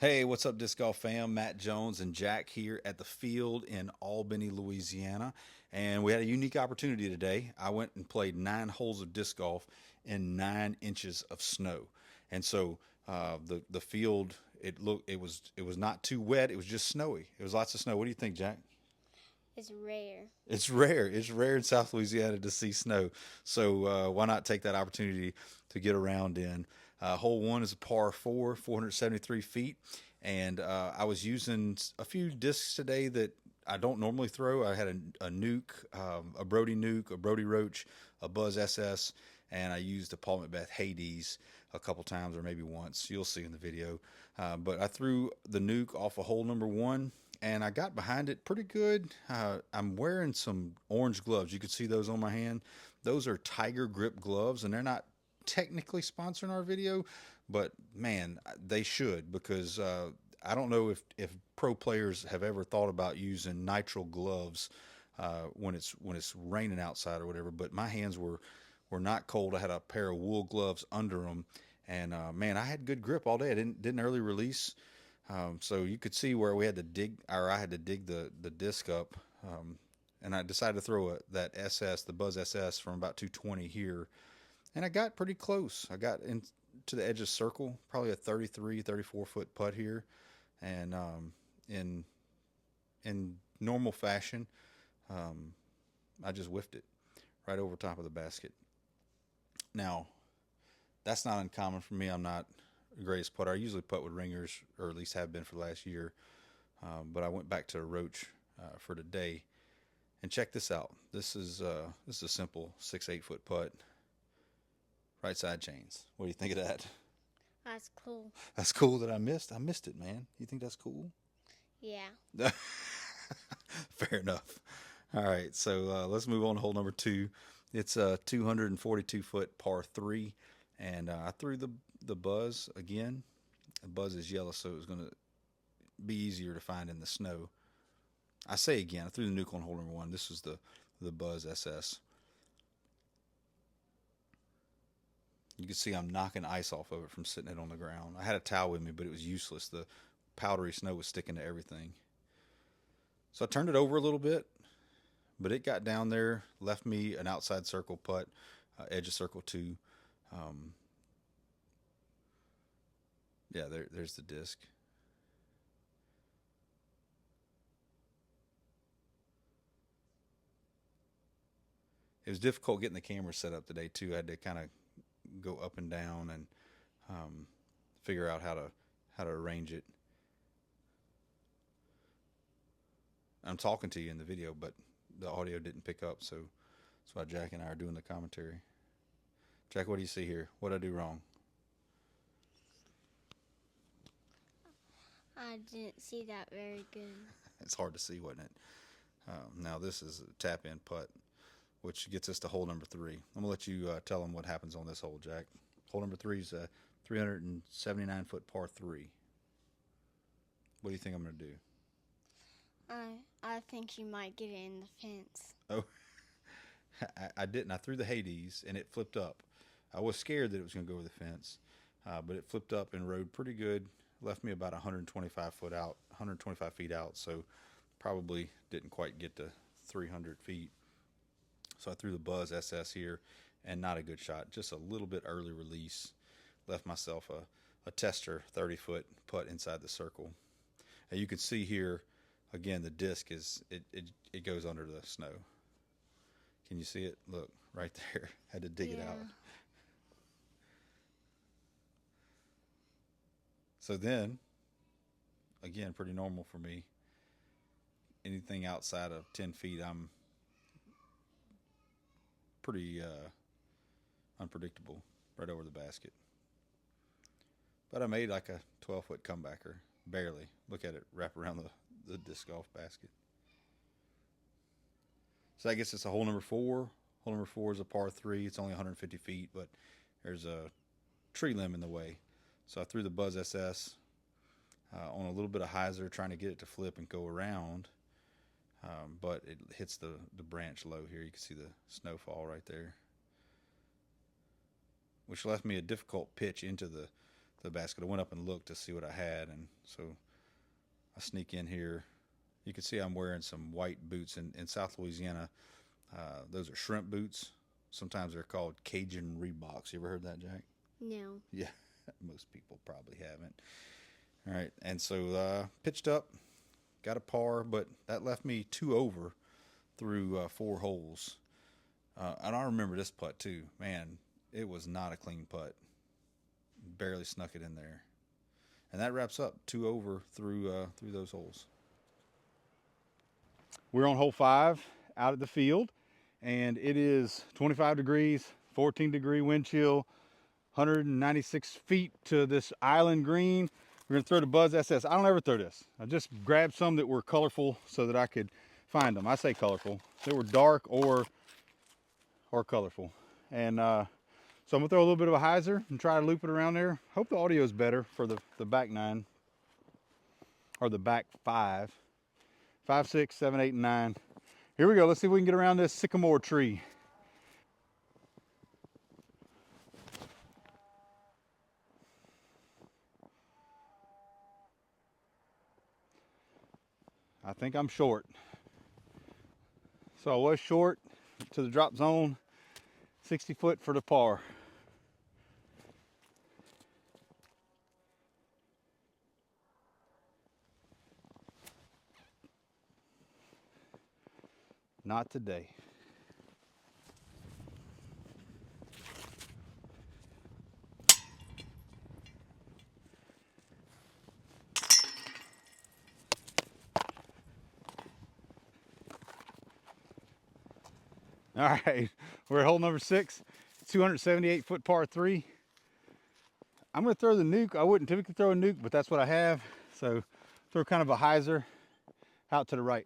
Hey, what's up, Disc Golf fam? Matt Jones and Jack here at the field in Albany, Louisiana. And we had a unique opportunity today. I went and played 9 holes of disc golf in 9 inches of snow. And so the field, it was not too wet. It was just snowy. It was lots of snow. What do you think, Jack? Is rare. It's rare. It's rare in South Louisiana to see snow. So why not take that opportunity to get around in? Hole one is a par four, 473 feet. And I was using a few discs today that I don't normally throw. I had a nuke, a Brody nuke, a Brody Roach, a Buzz SS, and I used a Paul Macbeth Hades a couple times or maybe once. You'll see in the video. But I threw the nuke off of hole number one, and I got behind it pretty good. I'm wearing some orange gloves. You can see those on my hand. Those are Tiger Grip gloves, and they're not technically sponsoring our video, but man, they should, because I don't know if pro players have ever thought about using nitrile gloves when it's raining outside or whatever. But my hands were not cold. I had a pair of wool gloves under them, and man, I had good grip all day. I didn't early release. So you could see where we had to dig, or I had to dig the disc up, and I decided to throw that SS, the Buzz SS, from about 220 here, and I got pretty close. I got into the edge of circle, probably a 33, 34 foot putt here, and in normal fashion, I just whiffed it right over top of the basket. Now, that's not uncommon for me. I'm not the greatest putter. I usually putt with ringers, or at least have been for the last year. But I went back to a Roach for today, and check this out. This is a simple 6-8 foot putt, right side chains. What do you think of that? That's cool. That's cool that I missed. I missed it, man. You think that's cool? Yeah. Fair enough. All right, so let's move on to hole number two. It's a 242-foot par three, and I threw the Buzz again. The Buzz is yellow, so it was going to be easier to find in the snow. I say again, I threw the nuke on hole number one. This was the Buzz SS. You can see I'm knocking ice off of it from sitting it on the ground. I had a towel with me, but it was useless. The powdery snow was sticking to everything. So I turned it over a little bit, but it got down there, left me an outside circle putt, edge of circle two. Yeah, there's the disc. It was difficult getting the camera set up today too. I had to kind of go up and down and figure out how to arrange it. I'm talking to you in the video, but the audio didn't pick up, so that's why Jack and I are doing the commentary. Jack, what do you see here? What did I do wrong? I didn't see that very good. It's hard to see, wasn't it? Now this is a tap-in putt, which gets us to hole number three. I'm going to let you tell them what happens on this hole, Jack. Hole number three is a 379-foot par three. What do you think I'm going to do? I think you might get it in the fence. Oh, I didn't. I threw the Hades, and it flipped up. I was scared that it was going to go over the fence, but it flipped up and rode pretty good. Left me about 125 feet out, so probably didn't quite get to 300 feet. So I threw the Buzz SS here, and not a good shot. Just a little bit early release. Left myself a tester 30-foot putt inside the circle. And you can see here, again, the disc it goes under the snow. Can you see it? Look, right there. Had to dig it out. So then, again, pretty normal for me. Anything outside of 10 feet, I'm pretty unpredictable, right over the basket. But I made like a 12-foot comebacker, barely. Look at it wrap around the disc golf basket. So that gets us to hole number four. Hole number four is a par three. It's only 150 feet, but there's a tree limb in the way. So I threw the Buzz SS on a little bit of hyzer, trying to get it to flip and go around. But it hits the branch low here. You can see the snowfall right there, which left me a difficult pitch into the the basket. I went up and looked to see what I had, and so I sneak in here. You can see I'm wearing some white boots. In South Louisiana, those are shrimp boots. Sometimes they're called Cajun Reeboks. You ever heard that, Jack? No. Yeah, most people probably haven't. All right, and so pitched up, got a par, but that left me 2 over through 4 holes. And I remember this putt too. Man, it was not a clean putt. Barely snuck it in there. And that wraps up 2 over through those holes. We're on hole 5 out at the field, and it is 25 degrees, 14-degree wind chill, 196 feet to this island green. We're gonna throw the Buzz SS. I don't ever throw this. I just grabbed some that were colorful so that I could find them. I say colorful. They were dark or colorful. And so I'm gonna throw a little bit of a hyzer and try to loop it around there. Hope the audio is better for the back 9 or the back 5. 5, 6, 7, 8, and 9. Here we go. Let's see if we can get around this sycamore tree. I think I'm short. So I was short to the drop zone, 60 foot for the par. Not today. All right, we're at hole number 6, 278 foot par 3. I'm gonna throw the nuke. I wouldn't typically throw a nuke, but that's what I have. So throw kind of a hyzer out to the right.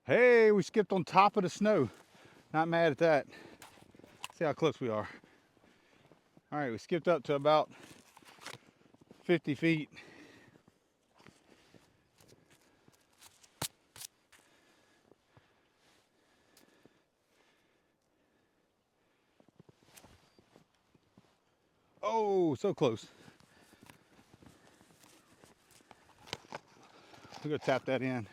Hey, we skipped on top of the snow. Not mad at that. See how close we are. All right, we skipped up to about 50 feet. Oh, so close. We're gonna tap that in.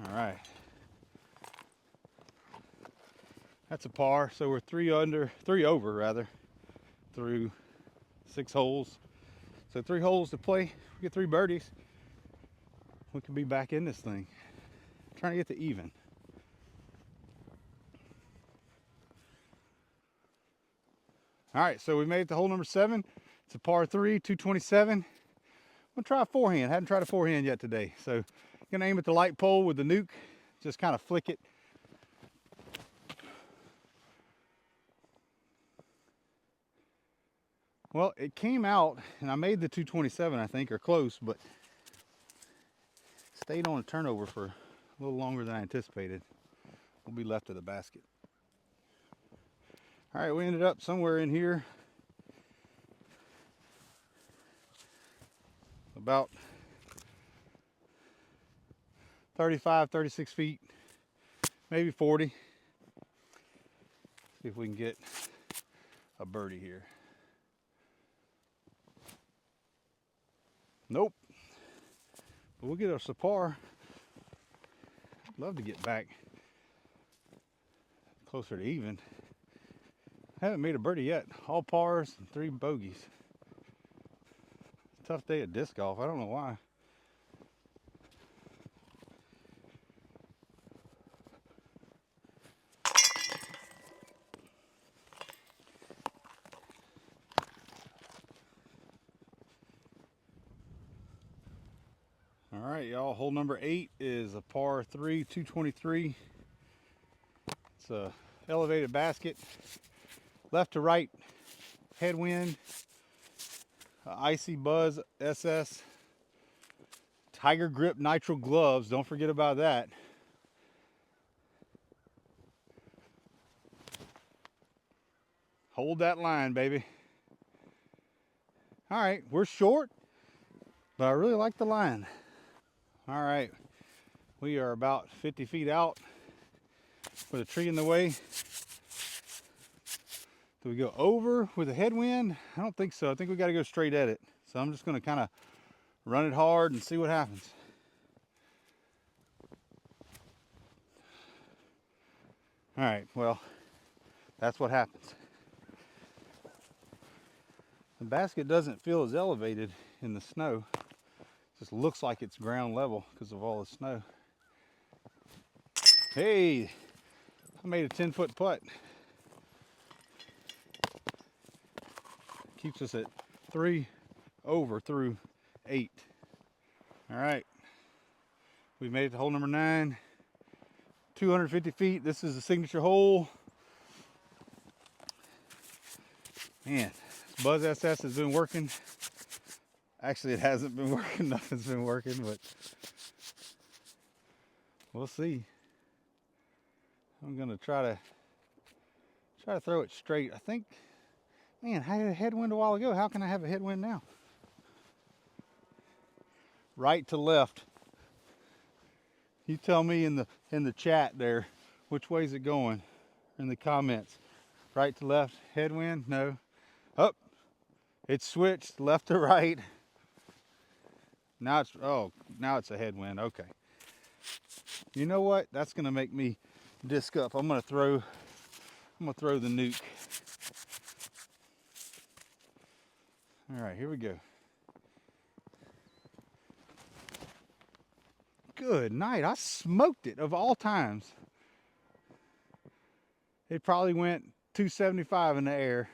All right. That's a par, so we're 3 over rather, through 6 holes. So 3 holes to play. We get 3 birdies. We could be back in this thing. Trying to get to even. All right, so we made it to hole number 7. It's a par 3, 227. I'm gonna try a forehand. Hadn't tried a forehand yet today. So gonna aim at the light pole with the nuke. Just kind of flick it. Well, it came out, and I made the 227, I think, or close, but stayed on a turnover for a little longer than I anticipated. We'll be left of the basket. All right, we ended up somewhere in here, about 35, 36 feet, maybe 40. See if we can get a birdie here. Nope. But we'll get us a par. I'd love to get back closer to even. Haven't made a birdie yet. All pars and 3 bogeys. Tough day of disc golf. I don't know why. All right, y'all. Hole number 8 is a par 3, 223. It's a elevated basket. Left to right, headwind, icy Buzz SS, Tiger Grip Nitrile gloves. Don't forget about that. Hold that line, baby. All right, we're short, but I really like the line. All right, we are about 50 feet out with a tree in the way. Do we go over with a headwind? I don't think so. I think we got to go straight at it. So I'm just going to kind of run it hard and see what happens. All right, well, that's what happens. The basket doesn't feel as elevated in the snow. It just looks like it's ground level because of all the snow. Hey, I made a 10-foot putt. Keeps us at 3 over through 8. All right, we've made it to hole number 9. 250 feet. This is the signature hole. Man, Buzz SS has been working. Actually, it hasn't been working. Nothing's been working, but we'll see. I'm gonna try to throw it straight. I think, man, I had a headwind a while ago. How can I have a headwind now? Right to left. You tell me in the chat there, which way is it going? In the comments. Right to left, headwind? No. Up. It's switched left to right. Now it's a headwind. Okay. You know what? That's gonna make me disc up. I'm gonna throw the nuke. All right, here we go. Good night. I smoked it of all times. It probably went 275 in the air,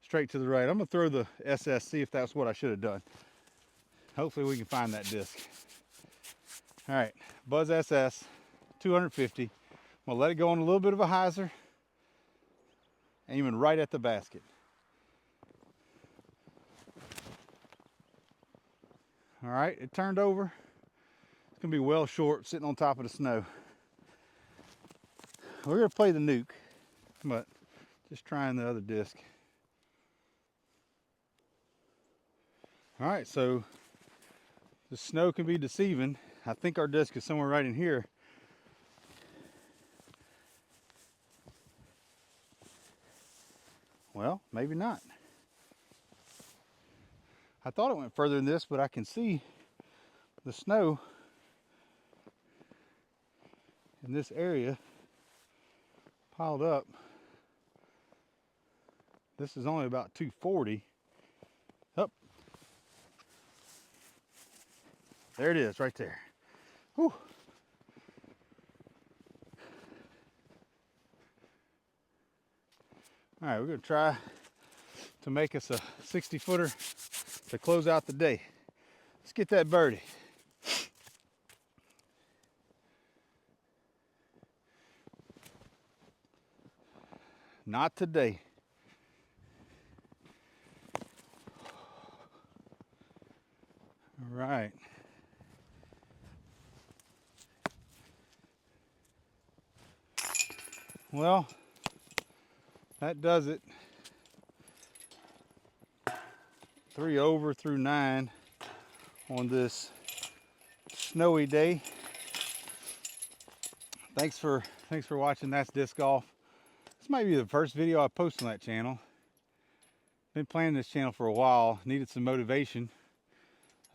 straight to the right. I'm gonna throw the SS, see if that's what I should have done. Hopefully we can find that disc. All right, Buzz SS, 250. I'm gonna let it go on a little bit of a hyzer, aiming right at the basket. All right, it turned over. It's gonna be well short, sitting on top of the snow. We're gonna play the nuke, but just trying the other disc. All right, so the snow can be deceiving. I think our disc is somewhere right in here. Well, maybe not. I thought it went further than this, but I can see the snow in this area piled up. This is only about 240. Up. There it is, right there. Whew. All right, we're gonna try to make us a 60-footer to close out the day. Let's get that birdie. Not today. All right. Well, that does it. 3 over through 9 on this snowy day. Thanks for watching. That's disc golf. This might be the first video I post on that channel. Been playing this channel for a while. Needed some motivation.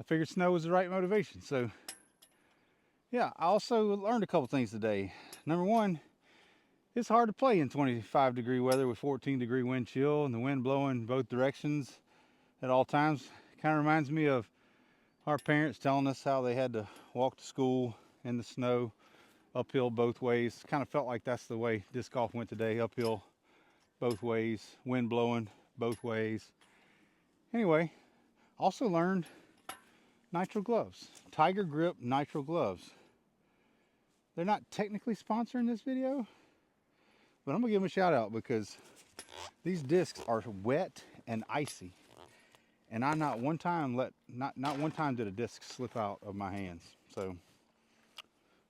I figured snow was the right motivation. So yeah, I also learned a couple things today. Number one, it's hard to play in 25-degree weather with 14-degree wind chill and the wind blowing both directions at all times. Kind of reminds me of our parents telling us how they had to walk to school in the snow, uphill both ways. Kind of felt like that's the way disc golf went today, uphill both ways, wind blowing both ways. Anyway, also learned nitrile gloves, Tiger Grip nitrile gloves. They're not technically sponsoring this video, but I'm gonna give them a shout out because these discs are wet and icy, and I not one time did a disc slip out of my hands. So,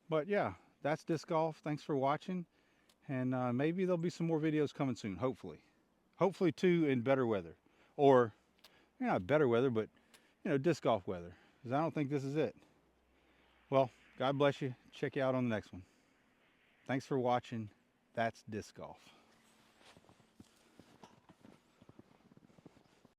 but yeah, that's disc golf. Thanks for watching, and maybe there'll be some more videos coming soon. Hopefully too in better weather, or not better weather, but disc golf weather, because I don't think this is it. Well, God bless you. Check you out on the next one. Thanks for watching. That's disc golf.